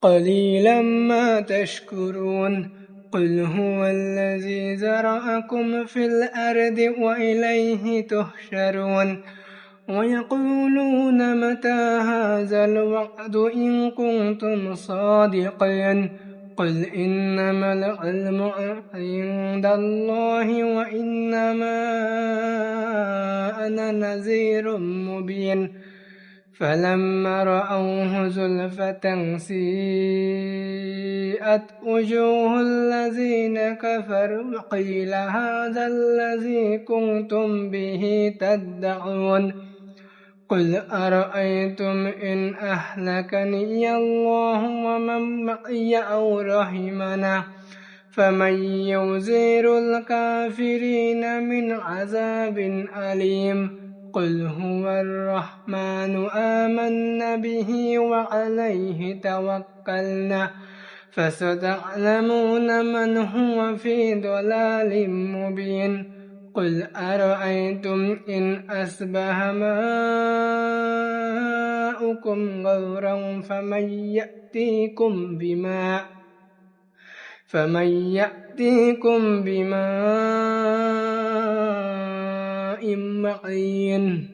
قليلا ما تشكرون قل هو الذي ذرأكم في الأرض وإليه تحشرون ويقولون متى هذا الوعد إن كنتم صادقين قل إنما العلم عند الله وإنما أنا نذير مبين فلما رأوه زلفة سيئت وجوه الذين كفروا قيل هذا الذي كنتم به تدعون قل أرأيتم إن أهلكني الله ومن معي أو رحمنا فمن يعذر الكافرين من عذاب أليم قل هو الرحمن آمنا به وعليه توكلنا فستعلمون من هو في ضلال مبين قل أرأيتم إن أصبح ماؤكم غورا فمن يأتيكم بماء معين